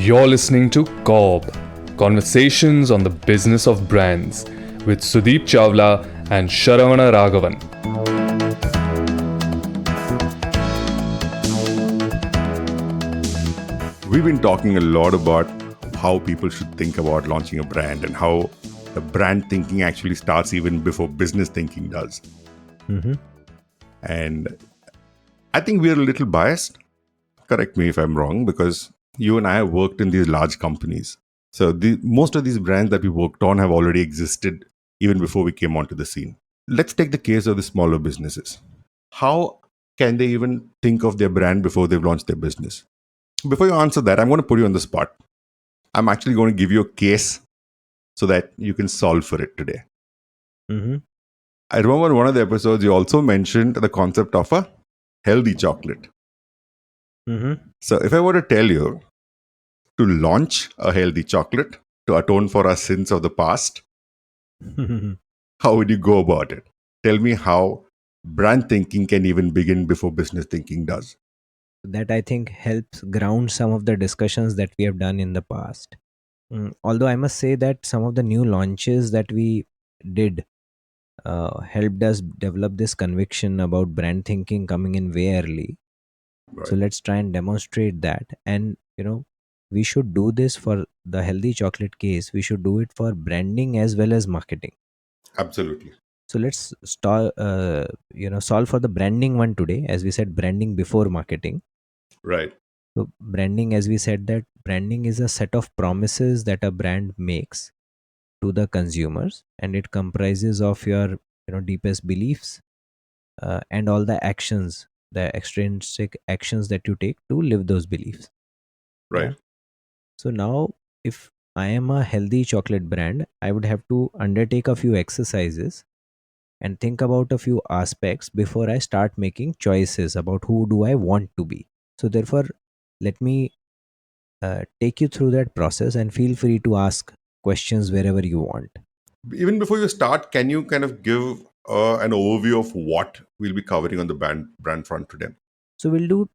You're listening to Cobb, Conversations on the Business of Brands with Sudeep Chawla and Sharan Raghavan. We've been talking a lot about how people should think about launching a brand and how the brand thinking actually starts even before business thinking does. And I think we're a little biased. Correct me if I'm wrong, because you and I have worked in these large companies. So most of these brands that we worked on have already existed even before we came onto the scene. Let's take the case of the smaller businesses. How can they even think of their brand before they've launched their business? Before you answer that, I'm going to put you on the spot. I'm actually going to give you a case so that you can solve for it today. I remember in one of the episodes, you also mentioned the concept of a healthy chocolate. So if I were to tell you to launch a healthy chocolate to atone for our sins of the past, how would you go about it? Tell me how brand thinking can even begin before business thinking does. That I think helps ground some of the discussions that we have done in the past. Although I must say that some of the new launches that we did helped us develop this conviction about brand thinking coming in way early. Right. So let's try and demonstrate that. And we should do this for the healthy chocolate case. We should do it for branding as well as marketing. Absolutely. So let's solve for the branding one today. As we said, branding before marketing. Right. So branding, as we said, that branding is a set of promises that a brand makes to the consumers, and it comprises of your deepest beliefs and all the actions, the extrinsic actions that you take to live those beliefs. Right. Yeah. So now, if I am a healthy chocolate brand, I would have to undertake a few exercises and think about a few aspects before I start making choices about who do I want to be. So therefore, let me take you through that process, and feel free to ask questions wherever you want. Even before you start, can you kind of give an overview of what we'll be covering on the brand front today? So we'll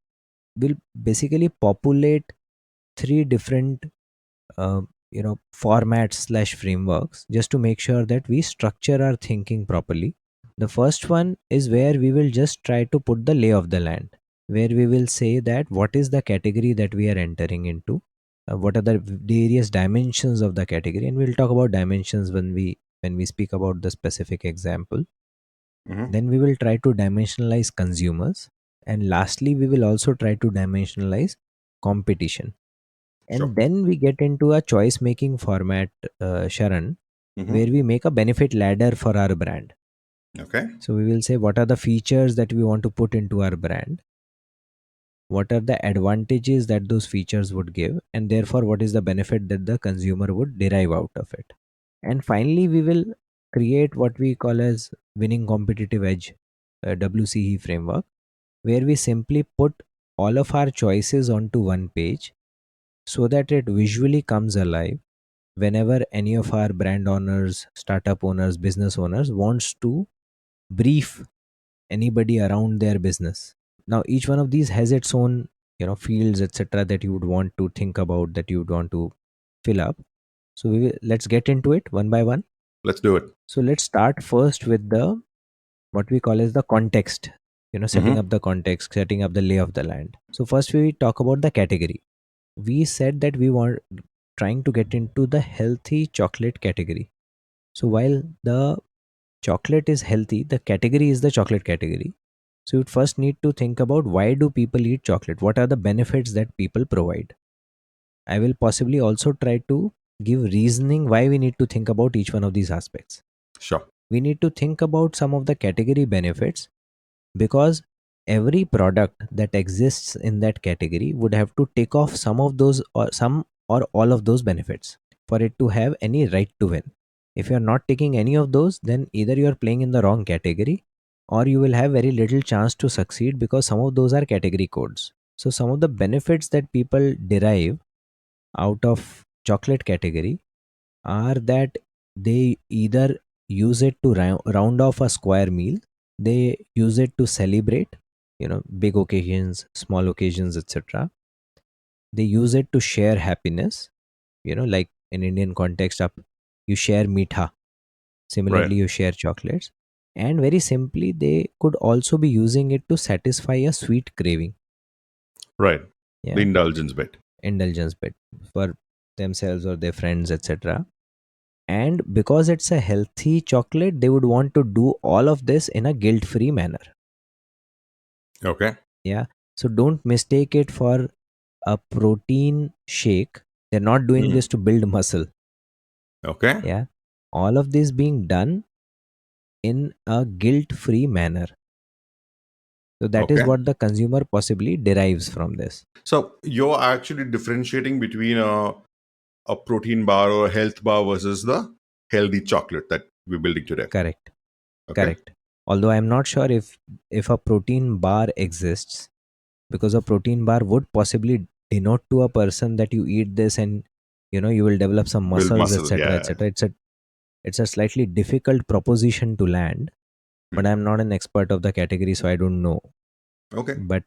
basically populate three different formats slash frameworks just to make sure that we structure our thinking properly. The first one is where we will just try to put the lay of the land, where we will say that what is the category that we are entering into, what are the various dimensions of the category, and we'll talk about dimensions when we speak about the specific example. Mm-hmm. Then we will try to dimensionalize consumers, and lastly we will also try to dimensionalize competition. Sure. And then we get into a choice making format, Sharan, where Mm-hmm. we make a benefit ladder for our brand. Okay. So we will say what are the features that we want to put into our brand, what are the advantages that those features would give, and therefore what is the benefit that the consumer would derive out of it. And finally we will create what we call as winning competitive edge, WCE framework, where we simply put all of our choices onto one page so that it visually comes alive whenever any of our brand owners, startup owners, business owners wants to brief anybody around their business. Now each one of these has its own fields, etc., that you would want to think about, that you would want to fill up. So let's get into it one by one. Let's do it. So let's start first with the what we call as the context, setting Mm-hmm. up the context, setting up the lay of the land. So first we talk about the category. We said that we were trying to get into the healthy chocolate category. So while the chocolate is healthy, the category is the chocolate category. So you'd first need to think about, why do people eat chocolate? What are the benefits that people provide? I will possibly also try to give reasoning why we need to think about each one of these aspects. Sure. We need to think about some of the category benefits, because every product that exists in that category would have to take off some of those, or some or all of those benefits, for it to have any right to win. If you are not taking any of those, then either you are playing in the wrong category, or you will have very little chance to succeed, because some of those are category codes. So some of the benefits that people derive out of chocolate category are that they either use it to round off a square meal, they use it to celebrate big occasions, small occasions, etc. They use it to share happiness, like in Indian context, up you share meetha. Right. Similarly, you share chocolates. And very simply, they could also be using it to satisfy a sweet craving. Right. The Yeah, indulgence bit. indulgence bit for themselves or their friends, etc. And because it's a healthy chocolate, they would want to do all of this in a guilt free manner. Okay. Yeah. So don't mistake it for a protein shake. They're not doing Hmm. this to build muscle. Okay. Yeah. All of this being done in a guilt free manner. So that is Okay. what the consumer possibly derives from this. So you're actually differentiating between a protein bar or a health bar versus the healthy chocolate that we're building today. Correct. Okay. Correct. Although I'm not sure if a protein bar exists, because a protein bar would possibly denote to a person that you eat this and you will develop some Build muscles, muscle. etc., Yeah. etc. It's a slightly difficult proposition to land, but Hmm. I'm not an expert of the category, so I don't know. Okay. But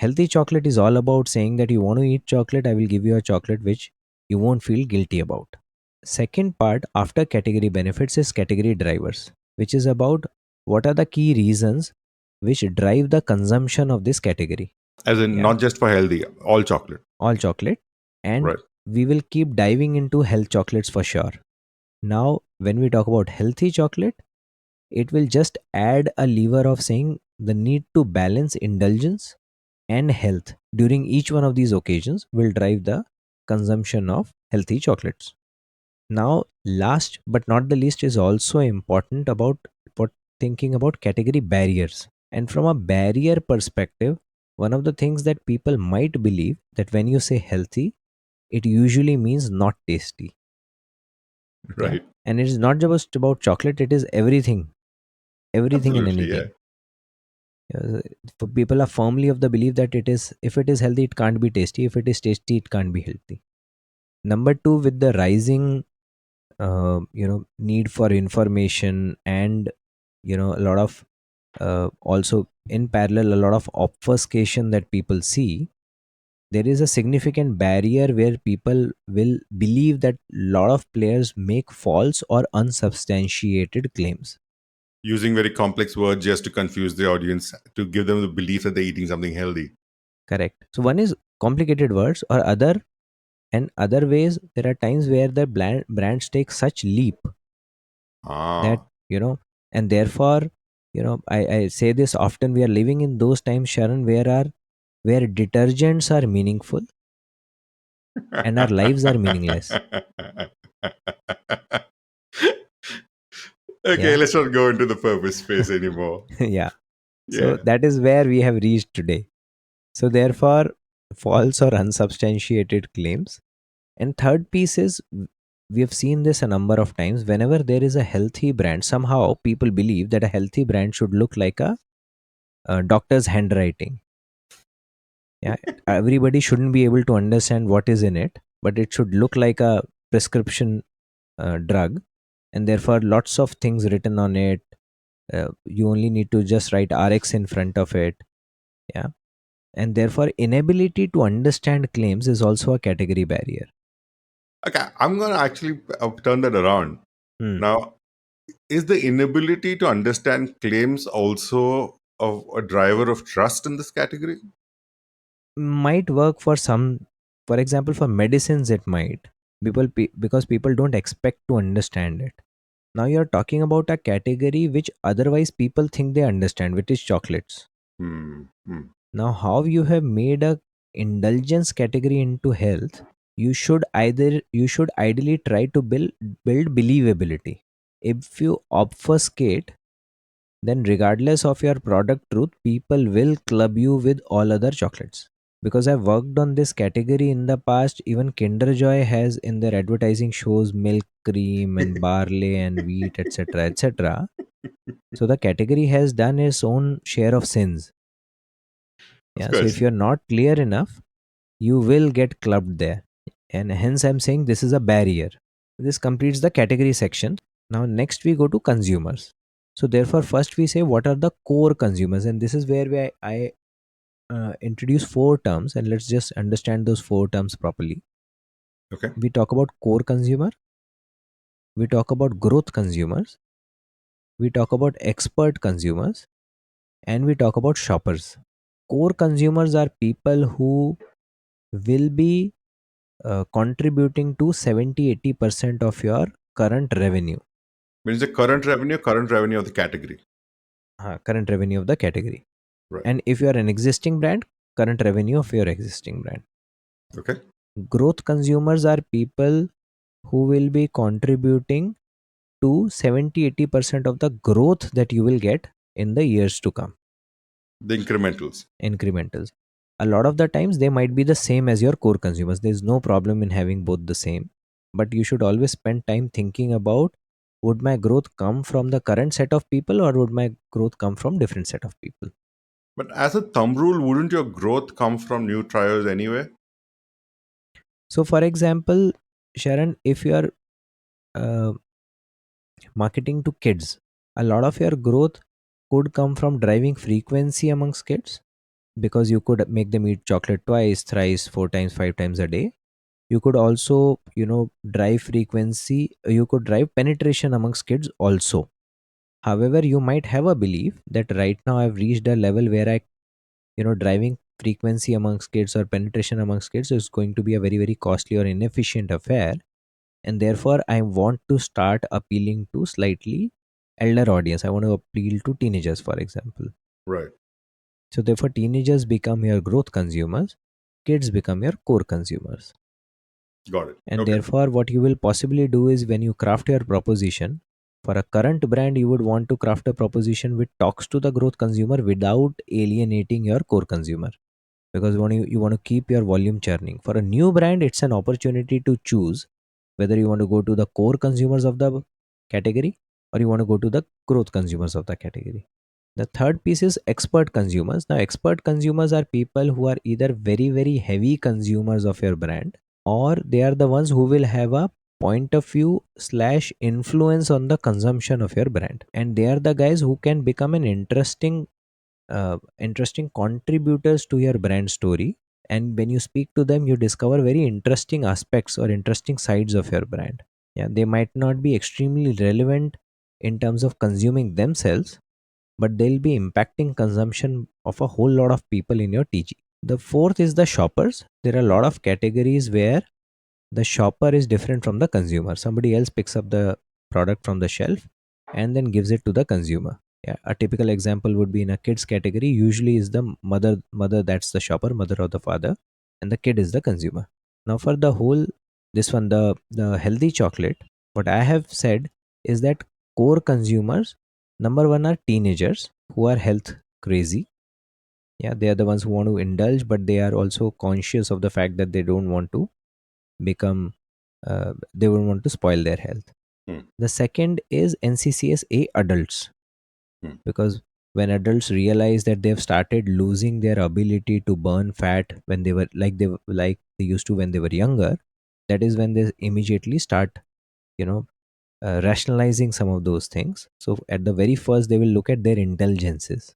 healthy chocolate is all about saying that you want to eat chocolate, I will give you a chocolate which you won't feel guilty about. Second part after category benefits is category drivers, which is about what are the key reasons which drive the consumption of this category. As in, Yeah, not just for healthy, all chocolate. all chocolate. And Right. we will keep diving into health chocolates for sure. Now, when we talk about healthy chocolate, it will just add a lever of saying the need to balance indulgence and health during each one of these occasions will drive the consumption of healthy chocolates. Now, last but not the least is also important about what thinking about category barriers. And from a barrier perspective, one of the things that people might believe that when you say healthy, it usually means not tasty. Yeah. Right. And it is not just about chocolate, it is everything and Absolutely. Yeah. anything. For people are firmly of the belief that if it is healthy, it can't be tasty. If it is tasty, it can't be healthy. Number two, with the rising need for information and a lot of also in parallel a lot of obfuscation that people see, there is a significant barrier where people will believe that lot of players make false or unsubstantiated claims. Using very complex words just to confuse the audience, to give them the belief that they're eating something healthy. Correct. So one is complicated words or other, and other ways there are times where the brands take such leap that Ah. and therefore I say this often, we are living in those times, Sharon, where detergents are meaningful and our lives are meaningless. Okay, Yeah. let's not go into the purpose space anymore. Yeah. So Yeah. that is where we have reached today. So therefore, false or unsubstantiated claims. And third piece is we have seen this a number of times. Whenever there is a healthy brand, somehow people believe that a healthy brand should look like a doctor's handwriting. Yeah, everybody shouldn't be able to understand what is in it, but it should look like a prescription drug, and therefore lots of things written on it. You only need to just write RX in front of it. Yeah, and therefore inability to understand claims is also a category barrier. Okay, I'm going to actually turn that around. Hmm. Now, is the inability to understand claims also a driver of trust in this category? Might work for some. For example, for medicines it might, because people don't expect to understand it. Now you're talking about a category which otherwise people think they understand, which is chocolates. Hmm. Hmm. Now how you have made a indulgence category into health, you should ideally try to build believability. If you obfuscate, then regardless of your product truth, people will club you with all other chocolates. Because I've worked on this category in the past, even Kinder Joy has in their advertising shows milk, cream, and barley and wheat, etc., etc. So the category has done its own share of sins. Of Yeah. So if course. you're not clear enough, you will get clubbed there. And hence I'm saying this is a barrier. This completes the category section. Now next we go to consumers. So therefore first we say what are the core consumers, and this is where I introduce four terms, and let's just understand those four terms properly. Okay. We talk about core consumer, we talk about growth consumers, we talk about expert consumers, and we talk about shoppers. Core consumers are people who will be contributing to 70-80% of your current revenue. Means the current revenue of the category. Current revenue of the category. Right. And if you are an existing brand, current revenue of your existing brand. Okay. Growth consumers are people who will be contributing to 70-80% of the growth that you will get in the years to come. The incrementals. Incrementals. A lot of the times they might be the same as your core consumers. There's no problem in having both the same, but you should always spend time thinking about, would my growth come from the current set of people or would my growth come from different set of people? But as a thumb rule, wouldn't your growth come from new trials anyway? So for example, Sharan, if you are uh, marketing to kids, a lot of your growth could come from driving frequency amongst kids, because you could make them eat chocolate twice, thrice, four times, five times a day. You could also, drive frequency, you could drive penetration amongst kids also. However, you might have a belief that right now I've reached a level where driving frequency amongst kids or penetration amongst kids is going to be a very, very costly or inefficient affair. And therefore, I want to start appealing to slightly elder audience. I want to appeal to teenagers, for example. Right. So therefore, teenagers become your growth consumers, kids become your core consumers. Got it. And Okay. therefore, what you will possibly do is, when you craft your proposition for a current brand, you would want to craft a proposition which talks to the growth consumer without alienating your core consumer, because you want to keep your volume churning. For a new brand, it's an opportunity to choose whether you want to go to the core consumers of the category or you want to go to the growth consumers of the category. The third piece is expert consumers. Now, expert consumers are people who are either very, very heavy consumers of your brand, or they are the ones who will have a point of view slash influence on the consumption of your brand. And they are the guys who can become an interesting contributors to your brand story. And when you speak to them, you discover very interesting aspects or interesting sides of your brand. Yeah, they might not be extremely relevant in terms of consuming themselves, but they'll be impacting consumption of a whole lot of people in your TG. The fourth is the shoppers. There are a lot of categories where the shopper is different from the consumer. Somebody else picks up the product from the shelf and then gives it to the consumer. Yeah, a typical example would be in a kids category. Usually is the mother that's the shopper, mother or the father, and the kid is the consumer. Now for the whole this one, the healthy chocolate, what I have said is that core consumers, number one, are teenagers who are health crazy. Yeah, they are the ones who want to indulge, but they are also conscious of the fact that they don't want to become they would want to spoil their health. Hmm. The second is NCCSA adults, Hmm. because when adults realize that they've started losing their ability to burn fat when they were like they used to when they were younger, that is when they immediately start, you know rationalizing some of those things. So at the very first, they will look at their indulgences,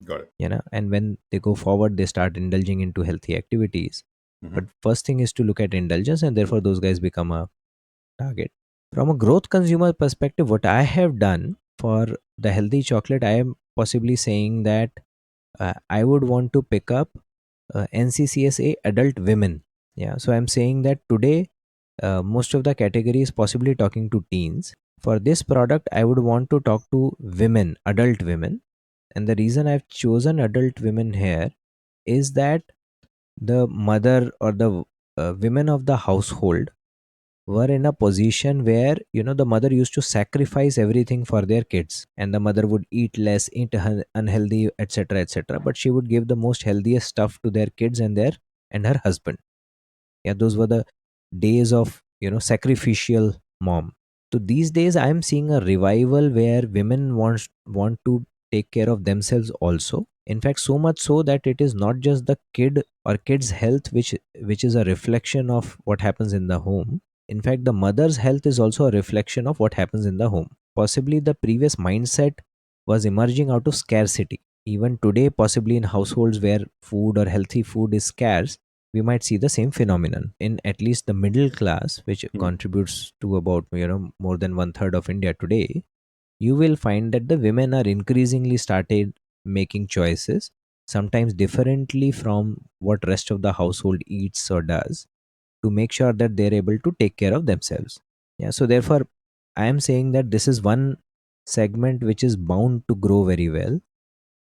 Got it. and when they go forward, they start indulging into healthy activities. Mhm. But first thing is to look at indulgence, and therefore those guys become a target. From a growth consumer perspective, what I have done for the healthy chocolate, I am possibly saying that I would want to pick up NCCSA adult women. Yeah, so I'm saying that today most of the category is possibly talking to teens. For this product, I would want to talk to women, adult women. And the reason I've chosen adult women here is that the mother or the women of the household were in a position where the mother used to sacrifice everything for their kids, and the mother would eat less, eat unhealthy, etc., etc., but she would give the most healthiest stuff to their kids and her husband. Yeah, those were the days of sacrificial mom. So these days I am seeing a revival where women want to take care of themselves also. In fact, so much so that it is not just the kid or kids health which is a reflection of what happens in the home. In fact, the mother's health is also a reflection of what happens in the home. Possibly the previous mindset was emerging out of scarcity. Even today, possibly in households where food or healthy food is scarce, we might see the same phenomenon in at least the middle class, which Hmm. contributes to about more than one third of India today. You will find that the women are increasingly started making choices, sometimes differently from what rest of the household eats or does, to make sure that they're able to take care of themselves. Yeah, so therefore I am saying that this is one segment which is bound to grow very well.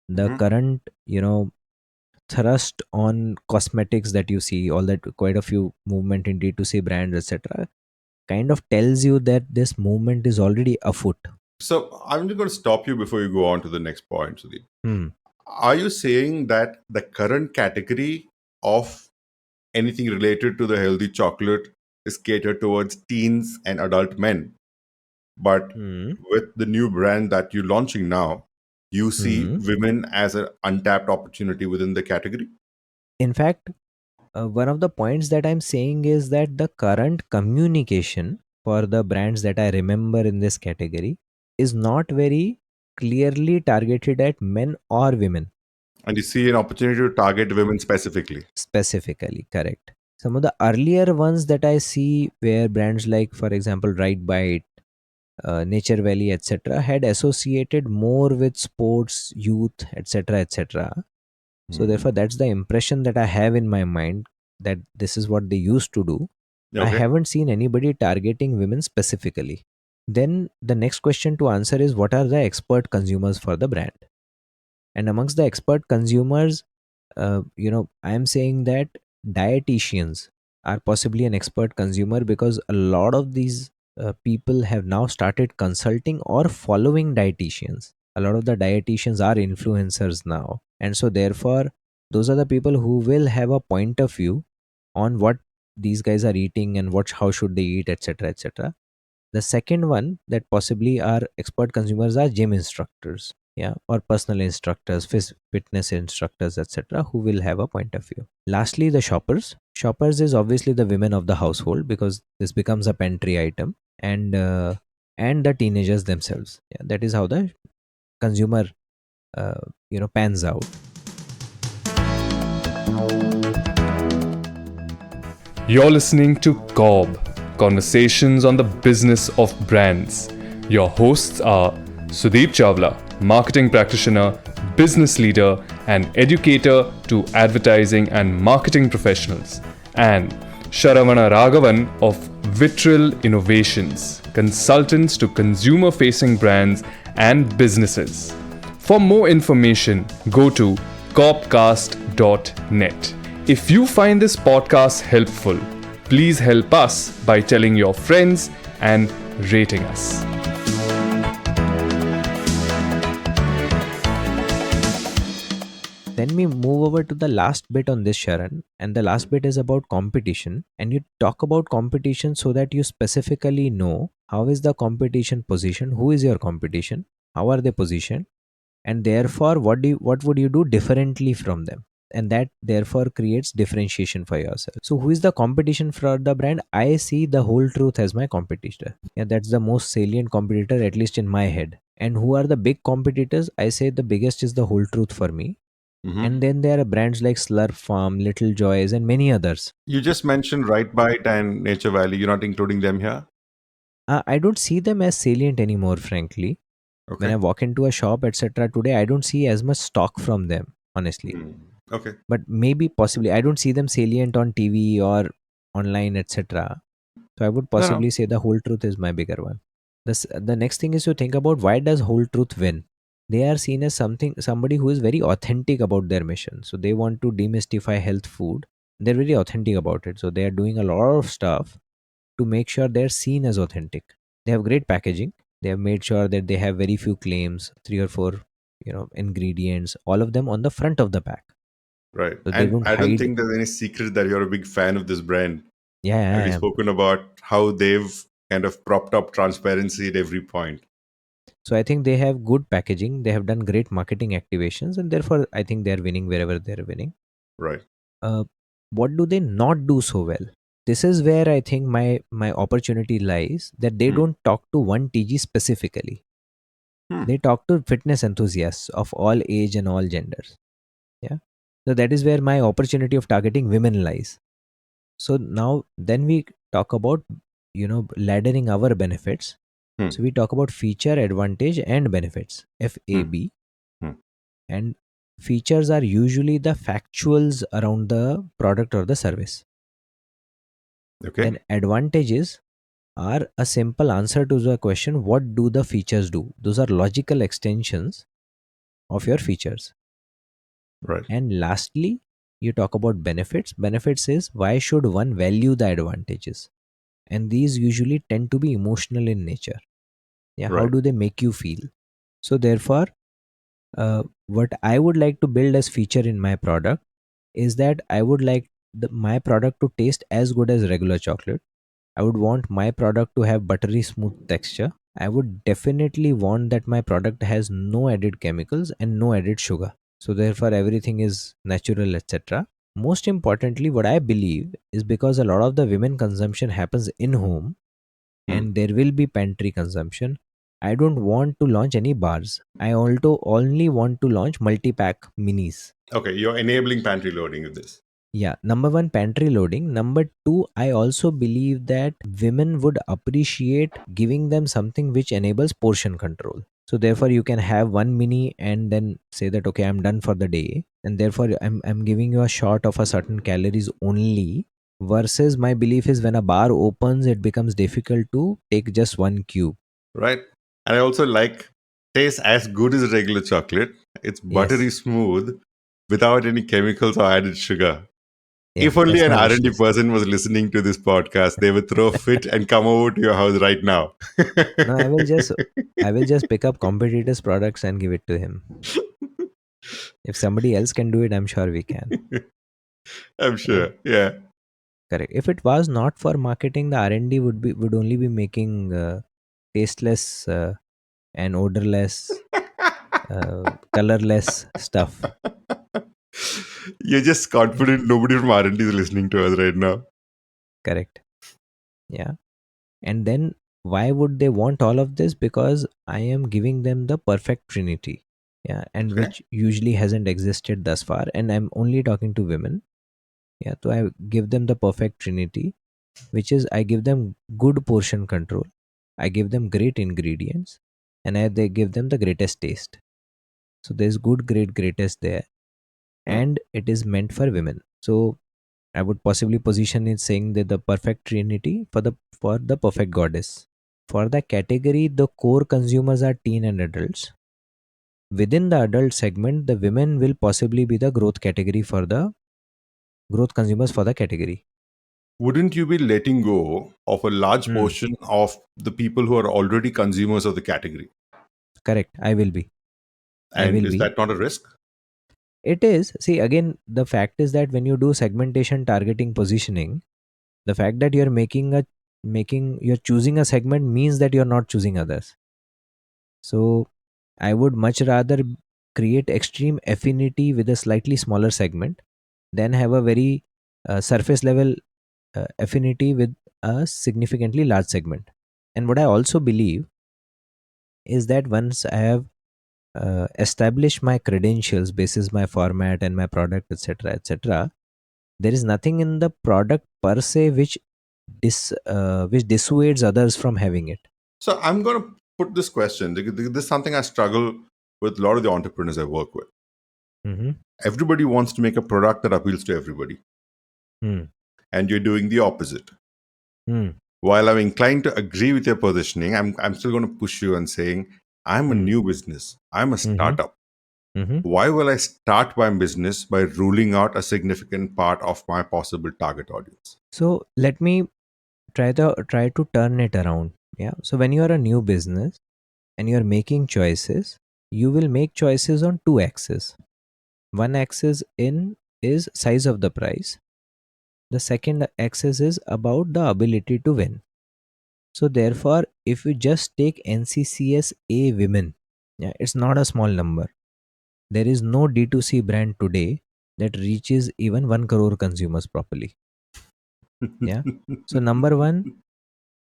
The Mhm. current thrust on cosmetics that you see, all that, quite a few movement in D2C brands, etc., kind of tells you that this movement is already afoot. So I'm just going to stop you before you go on to the next point, Sudeep. Hmm. Are you saying that the current category of anything related to the healthy chocolate is catered towards teens and adult men? But Hmm. with the new brand that you're launching now, you see Hmm. women as an untapped opportunity within the category? In fact, one of the points that I'm saying is that the current communication for the brands that I remember in this category is not very clearly targeted at men or women And you see an opportunity to target women specifically. specifically. Correct. Some of the earlier ones that I see, where brands like, for example, Right Bite, Nature Valley, etc., had associated more with sports, youth, etc., etc. So Mhm. therefore, that's the impression that I have in my mind, that this is what they used to do. I Okay. haven't seen anybody targeting women specifically. Then the next question to answer is, what are the expert consumers for the brand? And amongst the expert consumers, I am saying that dietitians are possibly an expert consumer, because a lot of these people have now started consulting or following dietitians. A lot of the dietitians are influencers now, and so therefore those are the people who will have a point of view on what these guys are eating and what how should they eat, etc., etc. The second one that possibly are expert consumers are gym instructors, yeah, or personal instructors, fitness instructors, etc., who will have a point of view. Lastly, the shoppers. Shoppers is obviously the women of the household, because this becomes a pantry item, and the teenagers themselves. Yeah, that is how the consumer pans out. You're listening to COB, Conversations on the Business of Brands. Your hosts are Sudeep Chawla, marketing practitioner, business leader, and educator to advertising and marketing professionals, and Sharavana Raghavan of Vitral Innovations, consultants to consumer facing brands and businesses. For more information, go to copcast.net. If you find this podcast helpful, please help us by telling your friends and rating us. Then we move over to the last bit on this, Sharan, and the last bit is about competition. And you talk about competition so that you specifically know how is the competition positioned, who is your competition, how are they positioned, and therefore what would you do differently from them, and that therefore creates differentiation for yourself. So who is the competition for the brand? I see the Whole Truth as my competitor. Yeah, that's the most salient competitor, at least in my head. And who are the big competitors? I say the biggest is the Whole Truth for me, Mhm. and then there are brands like Slurp Farm, Little Joys, and many others. You just mentioned Right Bite and Nature Valley. You're not including them here? I don't see them as salient anymore, frankly. When I Okay. walk into a shop, etc., today, I don't see as much stock from them, honestly. Hmm. Okay. But maybe, possibly, I don't see them salient on TV or online, etc. So I would No, no. possibly say the Whole Truth is my bigger one. The next thing is to think about, why does Whole Truth win? They are seen as somebody who is very authentic about their mission. So they want to demystify health food. They're very authentic about it. So they are doing a lot of stuff to make sure they're seen as authentic. They have great packaging. They have made sure that they have very few claims, three or four, ingredients, all of them on the front of the pack. Right. So they And don't I don't hide. think there's any secret that you're a big fan of this brand. Yeah, And yeah, we've yeah. spoken about how they've kind of propped up transparency at every point. So I think they have good packaging. They have done great marketing activations, and therefore I think they are winning wherever they are winning. Right. Uh, what do they not do so well? This is where I think my opportunity lies. That they Hmm. don't talk to one TG specifically. Hmm. They talk to fitness enthusiasts of all age and all genders. Yeah. So that is where my opportunity of targeting women lies. So now then we talk about, laddering our benefits. Hmm. So we talk about feature, advantage, and benefits, Hmm. FAB. Hmm. And features are usually the factuals around the product or the service. Okay. Then advantages are a simple answer to the question, what do the features do? Those are logical extensions of your features. Right. And lastly, you talk about benefits. Benefits is why should one value the advantages? And these usually tend to be emotional in nature. Yeah, how Right. do they make you feel? So therefore, what I would like to build as feature in my product is that I would like my product to taste as good as regular chocolate. I would want my product to have buttery smooth texture. I would definitely want that my product has no added chemicals and no added sugar. So therefore everything is natural, etc. Most importantly, what I believe is because a lot of the women consumption happens in home Hmm. and there will be pantry consumption. I don't want to launch any bars. I also only want to launch multi-pack minis. Okay. You're enabling pantry loading with this. Yeah, number one, pantry loading. Number two, I also believe that women would appreciate giving them something which enables portion control. So therefore, you can have one mini and then say that okay, I'm done for the day, and therefore I'm giving you a shot of a certain calories only. Versus my belief is when a bar opens, it becomes difficult to take just one cube. Right. And I also like tastes as good as regular chocolate. It's buttery Yes, smooth without any chemicals or added sugar. yeah, If only that's an my wish R&D list. person was listening to this podcast, they would throw a fit and come over to your house right now. No, I will just pick up competitors' products and give it to him. If somebody else can do it, I'm sure we can. I'm Yeah, sure. Yeah. correct. If it was not for marketing, the R&D would only be making tasteless and odorless, colorless stuff. You're just Yeah, confident nobody from R&D is listening to us right now. correct. Yeah, and then why would they want all of this? Because I am giving them the perfect trinity. Yeah, and Okay. which usually hasn't existed thus far. And I'm only talking to women. Yeah, so I give them the perfect trinity, which is I give them good portion control, I give them great ingredients, and they give them the greatest taste. So there's good, great, greatest there, Hmm. and it is meant for women. So I would possibly position it saying that the perfect trinity for the perfect goddess. For the category, the core consumers are teen and adults. Within the adult segment, the women will possibly be the growth category for the growth consumers for the category. Wouldn't you be letting go of a large Hmm. portion of the people who are already consumers of the category? Correct. I will be. I And will is be. that not a risk? It is. See, again, the fact is that when you do segmentation, targeting, positioning, the fact that you're choosing a segment means that you're not choosing others. So I would much rather create extreme affinity with a slightly smaller segment than have a very surface level affinity with a significantly large segment. And what I also believe is that once I have established my credentials basis my format and my product, etc., there is nothing in the product per se which dissuades others from having it. So I'm going to put this question. This is something I struggle with a lot of the entrepreneurs I work with. Mm-hmm. Everybody wants to make a product that appeals to everybody, Hmm. and you're doing the opposite. Hmm. While I'm inclined to agree with your positioning, I'm still going to push you and saying, I'm a Hmm. new business. I'm a Mm-hmm. startup. Mm-hmm. Why will I start my business by ruling out a significant part of my possible target audience? So let me try to turn it around. Yeah. So when you are a new business and you are making choices, you will make choices on two axes. One axis in is size of the price. The second axis is about the ability to win. So therefore, if you just take NCCS A women, yeah, it's not a small number. There is no D2C brand today that reaches even 1 crore consumers properly. Yeah. So number one,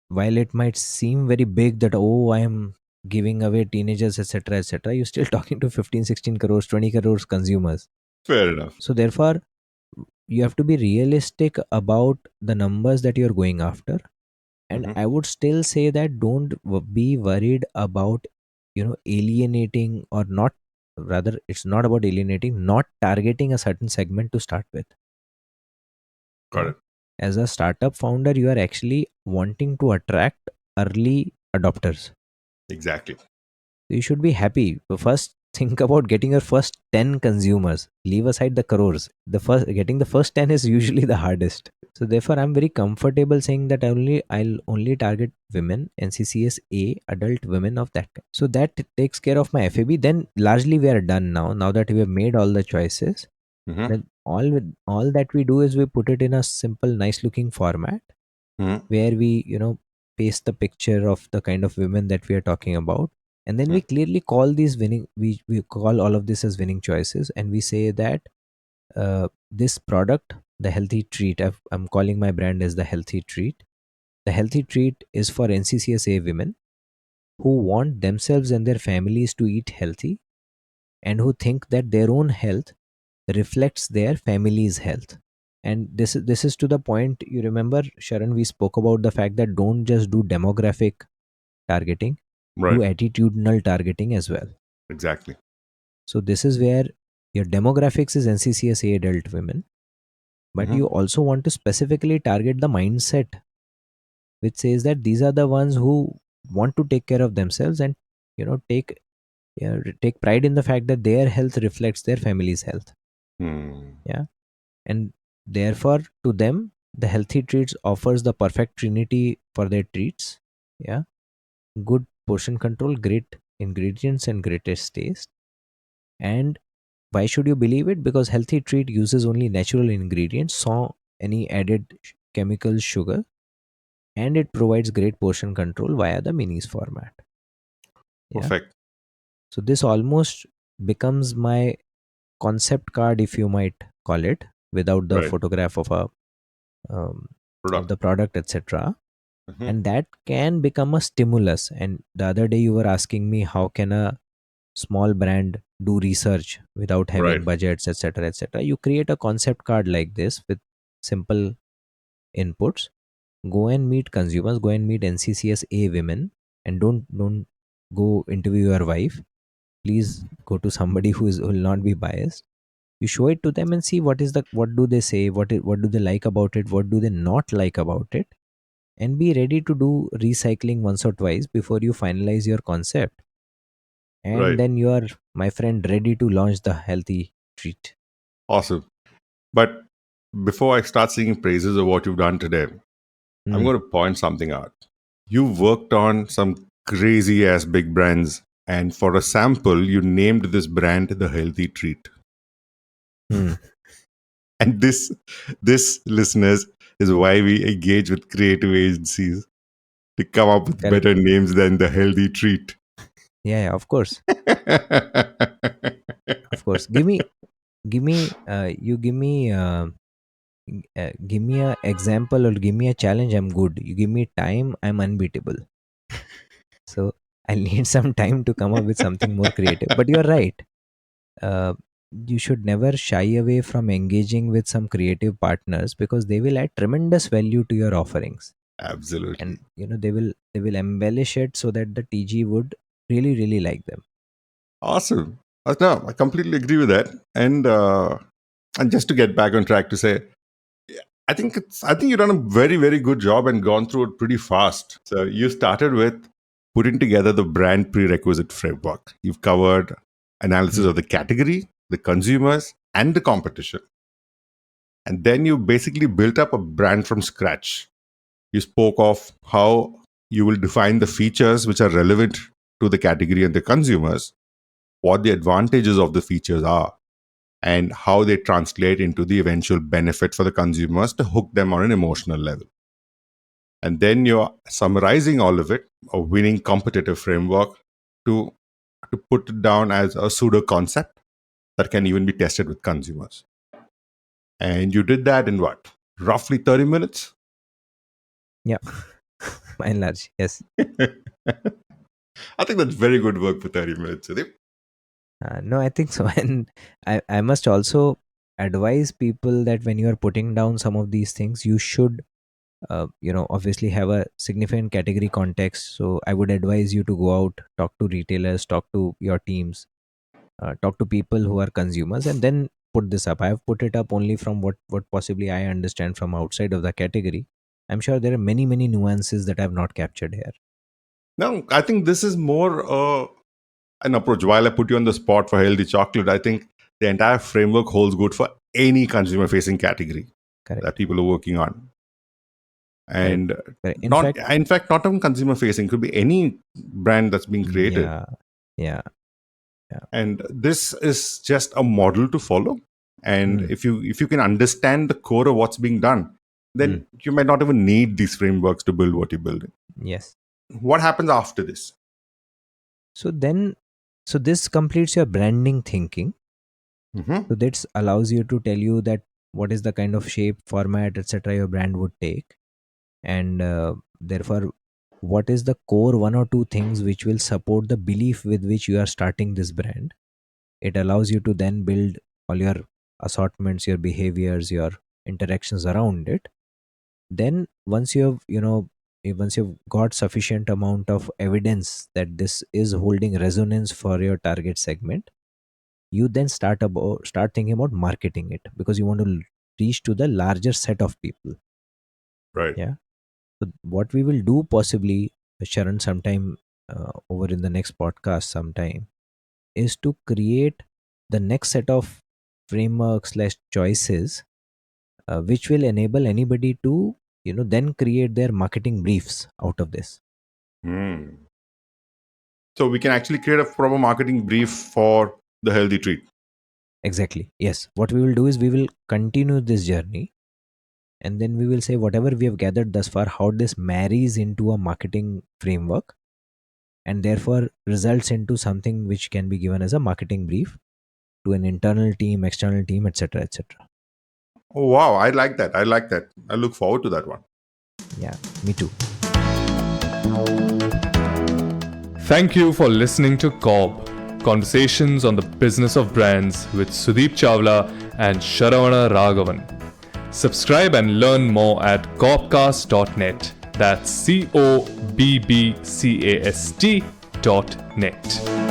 while it might seem very big that oh I am giving away teenagers, etc., etc., you're still talking to 15, 16 crores, 20 crores consumers. Fair enough. So therefore, you have to be realistic about the numbers that you're going after. And Hmm. I would still say that don't be worried about, alienating or not. Rather, it's not about alienating, not targeting a certain segment to start with. Got Yeah. it. As a startup founder, you are actually wanting to attract early adopters. Exactly. You should be happy. First, think about getting your first 10 consumers. Leave aside the crores. Getting the first 10 is usually the hardest. So therefore, I'm very comfortable saying that I'll only target women, NCCS A, adult women of that kind. So that takes care of my FAB. Then largely we are done now. Now that we have made all the choices, Hmm. then all that we do is we put it in a simple, nice looking format Hmm. where we paste the picture of the kind of women that we are talking about, and then we clearly call these winning, we call all of this as winning choices, and we say that this product, the healthy treat, I'm calling my brand as the healthy treat. The healthy treat is for NCCSA women who want themselves and their families to eat healthy, and who think that their own health reflects their family's health. And this is to the point, you remember, Sharan, we spoke about the fact that don't just do demographic targeting, do Right. attitudinal targeting as well. Exactly. So this is where your demographics is NCCSA adult women, but Hmm. you also want to specifically target the mindset, which says that these are the ones who want to take care of themselves, and take take pride in the fact that their health reflects their family's health. Hmm. Yeah. And therefore, to them, the healthy treats offers the perfect trinity for their treats. Yeah. Good portion control, great ingredients, and greatest taste. And why should you believe it? Because healthy treat uses only natural ingredients, so any added chemical sugar, and it provides great portion control via the minis format. Yeah. Perfect. So this almost becomes my concept card, if you might call it, without the Right. photograph um, of Product. the product, etc. Hmm. And that can become a stimulus. And the other day you were asking me, how can a small brand do research without Right. having budgets, etc., etc. You create a concept card like this with simple inputs. Go and meet consumers, go and meet NCCS A women, and don't go interview your wife. Please go to somebody who will not be biased. You show it to them and see what do they say, what do they like about it, what do they not like about it, and be ready to do recycling once or twice before you finalize your concept. And Right. then you are, my friend, ready to launch the healthy treat. Awesome. But before I start singing praises of what you've done today, I'm Hmm. going to point something out. You've worked on some crazy ass big brands, and for a sample, you named this brand the Healthy Treat. Hmm. And this, listeners, is why we engage with creative agencies to come up with Correct. better names than the Healthy Treat. Yeah, yeah, of course. Of course. Give me a example, or give me a challenge, I'm good. You give me time, I'm unbeatable. So I'll need some time to come up with something more creative. But you're right. Uh, you should never shy away from engaging with some creative partners, because they will add tremendous value to your offerings, Absolutely. and they will embellish it so that the TG would really really like them. Awesome. No, I completely agree with that. And just to get back on track to say, I think you've done a very, very good job and gone through it pretty fast. So you started with putting together the brand prerequisite framework. You've covered analysis Hmm. of the category, the consumers, and the competition. And then you basically built up a brand from scratch. You spoke of how you will define the features which are relevant to the category and the consumers, what the advantages of the features are, and how they translate into the eventual benefit for the consumers to hook them on an emotional level. And then you're summarizing all of it, a winning competitive framework to, to put it down as a pseudo concept that can even be tested with consumers. And you did that in what? Roughly 30 minutes? Yeah. By and large, yes. I think that's very good work for 30 minutes, Sudeep. No, I think so. And I must also advise people that when you are putting down some of these things, you should, obviously have a significant category context. So I would advise you to go out, talk to retailers, talk to your teams, talk to people who are consumers, and then put this up. I have put it up only from what possibly I understand from outside of the category. I'm sure there are many nuances that I have not captured here. No, I think this is more an approach. While I put you on the spot for healthy chocolate, I think the entire framework holds good for any consumer facing category that Correct. people are working on. Correct. And Correct. In not, fact, in fact, not even consumer facing, could be any brand that's being created. yeah, yeah, yeah. And this is just a model to follow. And Mm, if you can understand the core of what's being done, mm, then you might not even need these frameworks to build what you're building. yes. What happens after this? So then, so this completes your branding thinking. Hmm. So this allows you to tell you that what is the kind of shape, format, etc. your brand would take, and therefore, what is the core one or two things which will support the belief with which you are starting this brand. It allows you to then build all your assortments, your behaviors, your interactions around it. Then once you have, once you've got sufficient amount of evidence that this is holding resonance for your target segment, you then start thinking about marketing it, because you want to reach to the larger set of people. Right. Yeah. So what we will do possibly, Sharan, sometime over in the next podcast sometime, is to create the next set of frameworks slash choices, which will enable anybody to, then create their marketing briefs out of this. Hmm. So we can actually create a proper marketing brief for the healthy treat. Exactly. Yes. What we will do is we will continue this journey, and then we will say whatever we have gathered thus far, how this marries into a marketing framework, and therefore results into something which can be given as a marketing brief to an internal team, external team, etc. etc. Oh, wow. I like that. I like that. I look forward to that one. Yeah, me too. Thank you for listening to COB, Conversations on the Business of Brands with Sudeep Chawla and Sharavana Raghavan. Subscribe and learn more at cobcast.net. That's COBBCAST.net.